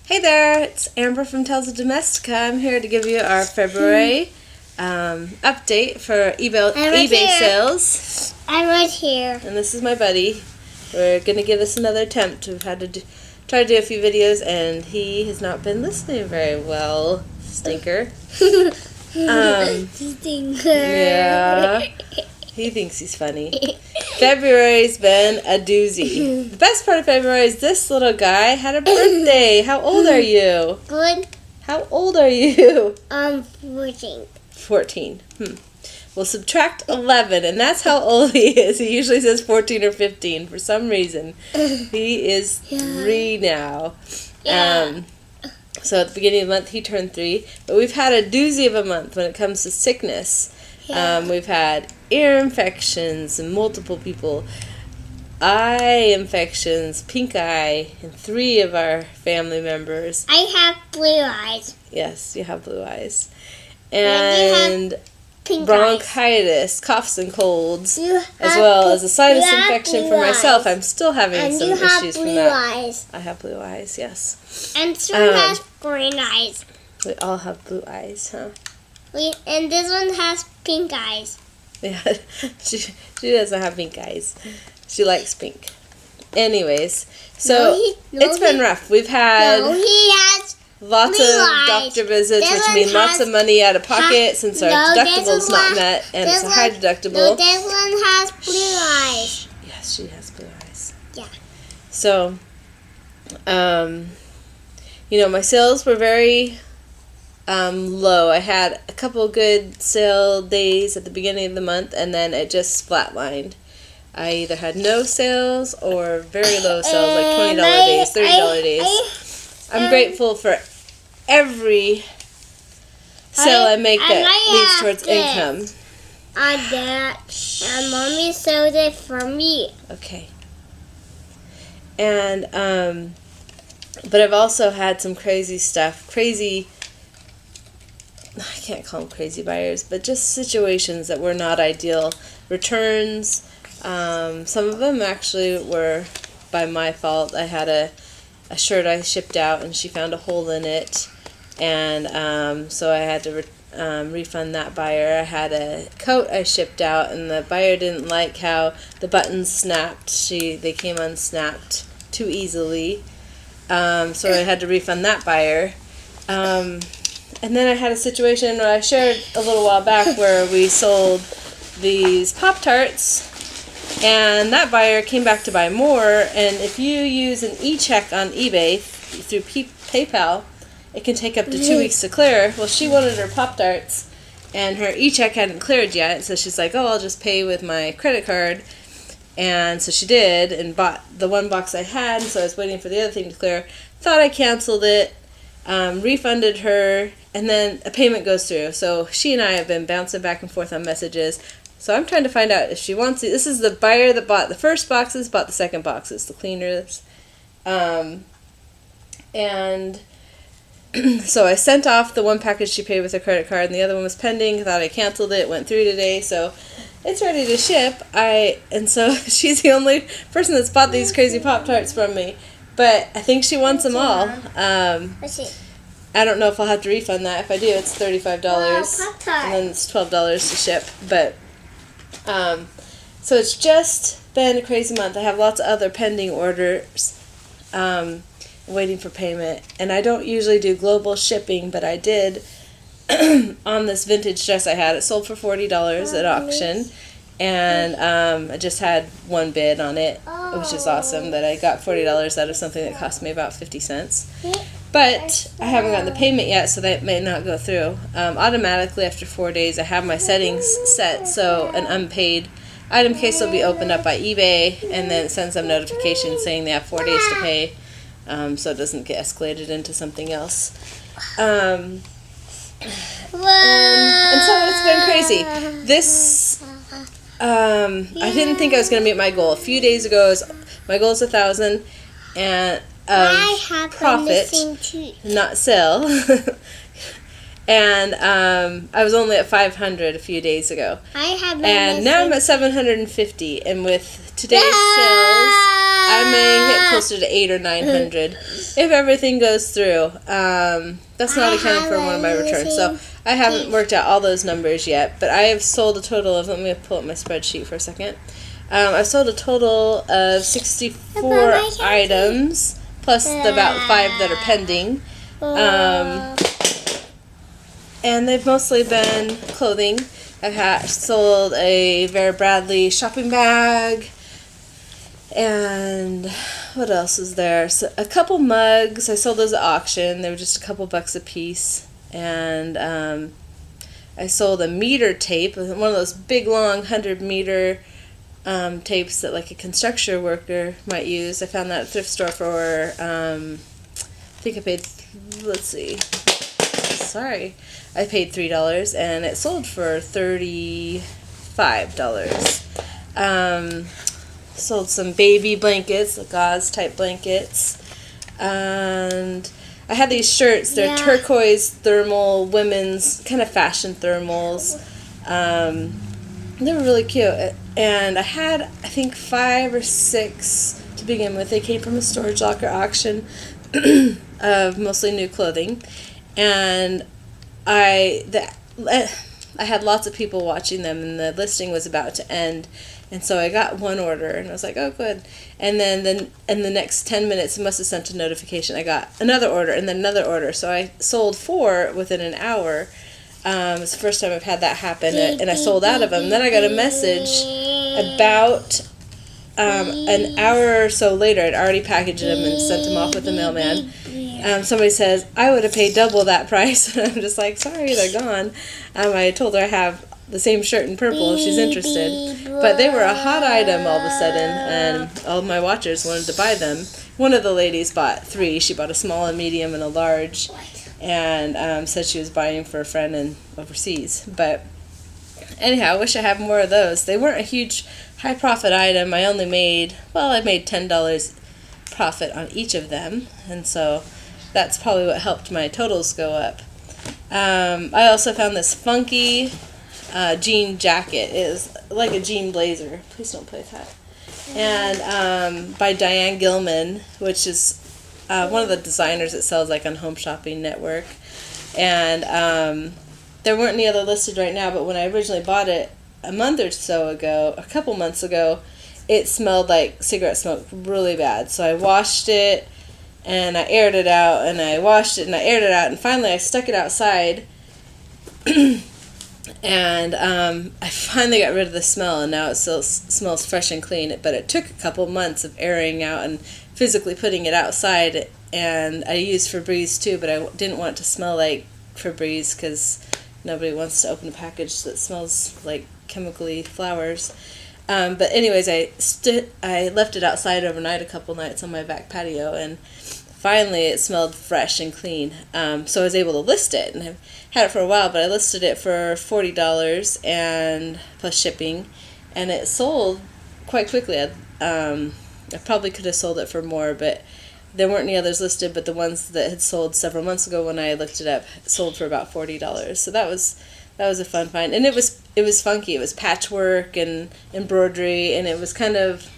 Hey there, it's Amber from Tales of Domestica. I'm here to give you our February update for eBay sales. I'm right here. And this is my buddy. We're going to give this another attempt. We've had to try to do a few videos, and he has not been listening very well. Stinker. Stinker. Yeah. He thinks he's funny. February's been a doozy. The best part of February is this little guy had a birthday. How old are you? Good. How old are you? 14. 14. We'll subtract 11, and that's how old he is. He usually says 14 or 15 for some reason. He is 3 now. Yeah. So at the beginning of the month, he turned 3. But we've had a doozy of a month when it comes to sickness. We've had ear infections and multiple people, eye infections, pink eye, and 3 of our family members. I have blue eyes. Yes, you have blue eyes. And And pink bronchitis, coughs and colds, eyes. as well as a sinus you have infection blue for myself. eyes. I'm still having And some you have issues blue from that. eyes. I have blue eyes, yes. And someone has green eyes. We all have blue eyes, huh? And this one has pink eyes. Yeah, she doesn't have pink eyes. She likes pink. Anyways, so it's been rough. We've had he has lots blue of eyes. doctor visits, This which one mean lots of money out of pocket since our deductible's not met, and it's a high deductible. No, this one has blue eyes. Yes, she has blue eyes. Yeah. So, my sales were very low. I had a couple good sale days at the beginning of the month, and then it just flatlined. I either had no sales or very low sales, like $20 days, $30 days. I'm grateful for every sale I make that leads towards income. And Mommy sold it for me. Okay. And, but I've also had some crazy stuff, I can't call them crazy buyers, but just situations that were not ideal. Returns, some of them actually were by my fault. I had a shirt I shipped out, and she found a hole in it, and so I had to refund that buyer. I had a coat I shipped out, and the buyer didn't like how the buttons snapped. They came unsnapped too easily, so I had to refund that buyer. And then I had a situation where I shared a little while back where we sold these Pop-Tarts, and that buyer came back to buy more, and if you use an e-check on eBay through PayPal, it can take up to 2 weeks to clear. Well, she wanted her Pop-Tarts, and her e-check hadn't cleared yet, so she's like, I'll just pay with my credit card. And so she did, and bought the one box I had, so I was waiting for the other thing to clear. Thought I canceled it. Refunded her, and then a payment goes through. So she and I have been bouncing back and forth on messages. So I'm trying to find out if she wants it. This is the buyer that bought the first boxes, bought the second boxes, the cleaners. And so I sent off the one package she paid with her credit card, and the other one was pending. Thought I canceled it, went through today, so it's ready to ship. And so she's the only person that's bought these crazy Pop-Tarts from me. But I think she wants them all. I don't know if I'll have to refund that. If I do, it's $35, and then it's $12 to ship. But so it's just been a crazy month. I have lots of other pending orders, waiting for payment. And I don't usually do global shipping, but I did on this vintage dress I had. It sold for $40 at auction. And I just had one bid on it, which is awesome that I got $40 out of something that cost me about 50 cents. But I haven't gotten the payment yet, so that may not go through. Automatically, after 4 days, I have my settings set, so an unpaid item case will be opened up by eBay, and then it sends them notifications saying they have 4 days to pay, so it doesn't get escalated into something else. And so it's been crazy. This... I didn't think I was going to meet my goal. A few days ago, my goal is 1,000 and profit, not sell. And I was only at 500 a few days ago. And now I'm at 750. And with today's sales, I may hit closer to 800 or 900 if everything goes through. That's not accounting for one of my returns, so I haven't worked out all those numbers yet. But I have sold a total of. Let me pull up my spreadsheet for a second. I've sold a total of 64 items, plus the about 5 that are pending. And they've mostly been clothing. I've sold a Vera Bradley shopping bag. And what else is there? So a couple mugs. I sold those at auction. They were just a couple bucks a piece. And I sold a meter tape, one of those big, long 100-meter tapes that like a construction worker might use. I found that at a thrift store for, I think I paid, let's see, sorry. I paid $3 and it sold for $35. Sold some baby blankets, the gauze type blankets. And I had these shirts. They're turquoise thermal women's kind of fashion thermals. They were really cute. And I had, I think, 5 or 6 to begin with. They came from a storage locker auction of mostly new clothing. And I had lots of people watching them, and the listing was about to end. And so I got one order, and I was like, oh, good. And then in the next 10 minutes, it must have sent a notification. I got another order, and then another order. So I sold 4 within an hour. It's the first time I've had that happen, and I sold out of them. Then I got a message about an hour or so later. I'd already packaged them and sent them off with the mailman. Somebody says, I would have paid double that price. And I'm just like, sorry, they're gone. I told her I have the same shirt in purple if she's interested. But they were a hot item all of a sudden, and all of my watchers wanted to buy them. One of the ladies bought 3. She bought a small, a medium, and a large, and said she was buying for a friend in overseas. But anyhow, I wish I had more of those. They weren't a huge high profit item. I made $10 profit on each of them, and so that's probably what helped my totals go up. I also found this funky jean jacket. It is like a jean blazer. Please don't play with that. And by Diane Gilman, which is one of the designers that sells like on Home Shopping Network. And there weren't any other listed right now, but when I originally bought it a couple months ago, it smelled like cigarette smoke really bad. So I washed it and I aired it out, and I washed it and I aired it out, and finally I stuck it outside. And I finally got rid of the smell, and now it still smells fresh and clean. But it took a couple months of airing out and physically putting it outside. And I used Febreze too, but I didn't want it to smell like Febreze because nobody wants to open a package that smells like chemically flowers. But anyways, I left it outside overnight a couple nights on my back patio, and finally it smelled fresh and clean. So I was able to list it, and I've had it for a while, but I listed it for $40 and plus shipping, and it sold quite quickly. I probably could have sold it for more, but there weren't any others listed, but the ones that had sold several months ago when I looked it up sold for about $40. So that was a fun find, and it was funky. It was patchwork and embroidery, and it was kind of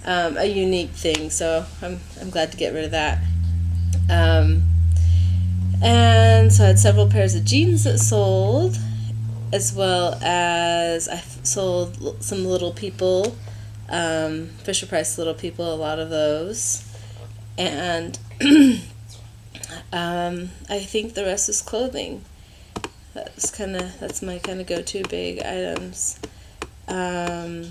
a unique thing. So I'm glad to get rid of that. And so I had several pairs of jeans that sold, as well as I sold some Little People, Fisher Price Little People, a lot of those. And I think the rest is clothing. That's my kind of go-to big items. But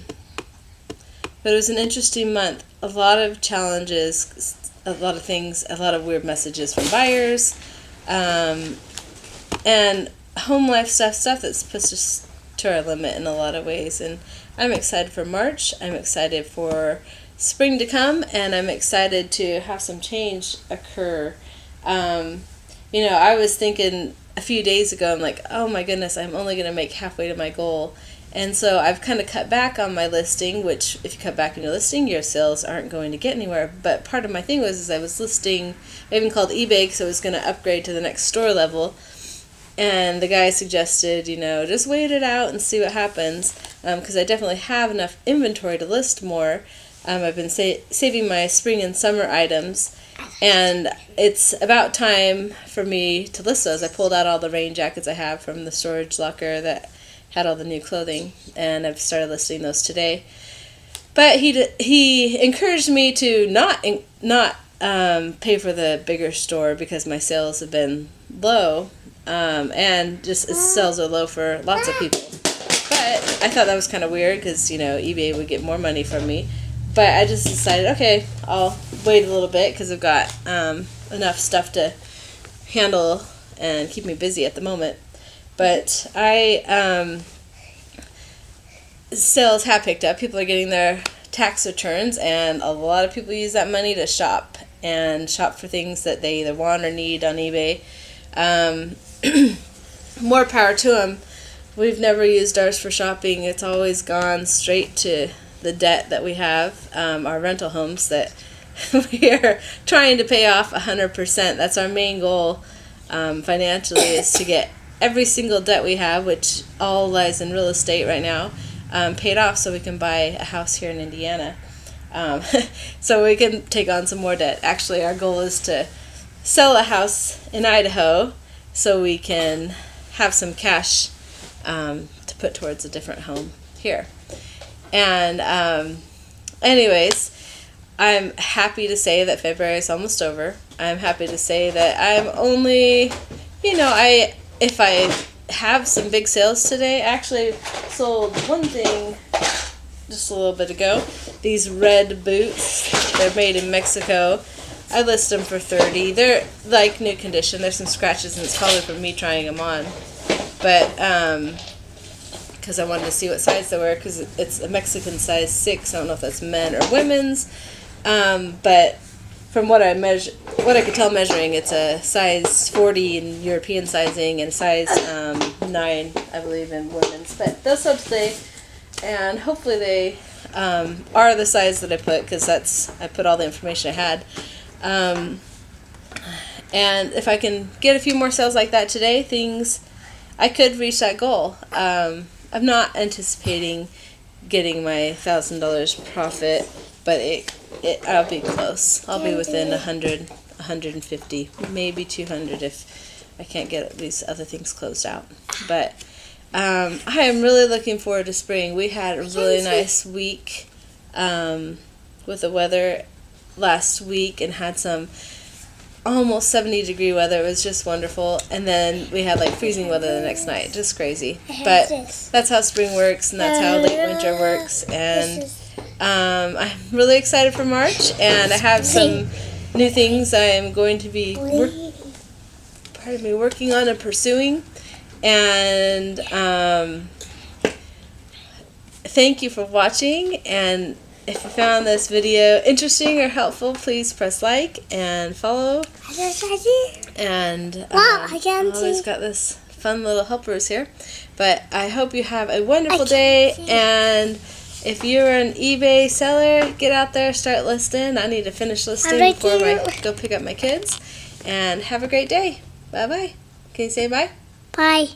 it was an interesting month. A lot of challenges, a lot of things, a lot of weird messages from buyers, and home life stuff that's pushed us to our limit in a lot of ways. And I'm excited for March. I'm excited for spring to come, and I'm excited to have some change occur. I was thinking a few days ago, I'm like, oh my goodness, I'm only going to make halfway to my goal. And so I've kind of cut back on my listing, which if you cut back on your listing, your sales aren't going to get anywhere. But part of my thing was I was listing, I even called eBay because I was going to upgrade to the next store level. And the guy suggested, just wait it out and see what happens, because I definitely have enough inventory to list more. I've been saving my spring and summer items, and it's about time for me to list those. I pulled out all the rain jackets I have from the storage locker that had all the new clothing, and I've started listing those today. But he encouraged me to not pay for the bigger store because my sales have been low, and just sales are low for lots of people. But I thought that was kind of weird because, eBay would get more money from me. But I just decided, okay, I'll wait a little bit because I've got enough stuff to handle and keep me busy at the moment. But sales have picked up. People are getting their tax returns, and a lot of people use that money to shop for things that they either want or need on eBay. More power to them. We've never used ours for shopping. It's always gone straight to the debt that we have, our rental homes that we are trying to pay off 100%. That's our main goal financially, is to get every single debt we have, which all lies in real estate right now, paid off so we can buy a house here in Indiana. So we can take on some more debt. Actually, our goal is to sell a house in Idaho so we can have some cash to put towards a different home here. And anyways, I'm happy to say that February is almost over. I'm happy to say that I'm only, if I have some big sales today, I actually sold one thing just a little bit ago. These red boots, they're made in Mexico. I list them for $30. They're like new condition. There's some scratches, and it's probably from me trying them on. But because I wanted to see what size they were, because it's a Mexican size 6. I don't know if that's men or women's, but from what I could tell measuring, it's a size 40 in European sizing and size 9, I believe, in women's. But those sold today, and hopefully they are the size that I put, because I put all the information I had. And if I can get a few more sales like that today, I could reach that goal. I'm not anticipating getting my $1,000 profit, but I'll be close. I'll be within 100, 150, maybe 200 if I can't get these other things closed out. But I am really looking forward to spring. We had a really nice week with the weather last week, and had some almost 70-degree weather. It was just wonderful. And then we had freezing weather the next night. Just crazy. But that's how spring works, and that's how late winter works. And I'm really excited for March, and I have some new things I'm going to be working on and pursuing. And thank you for watching, and if you found this video interesting or helpful, please press like and follow. And I always got this fun little helpers here. But I hope you have a wonderful day, and if you're an eBay seller, get out there, start listing. I need to finish listing before I go pick up my kids. And have a great day. Bye-bye. Can you say bye? Bye.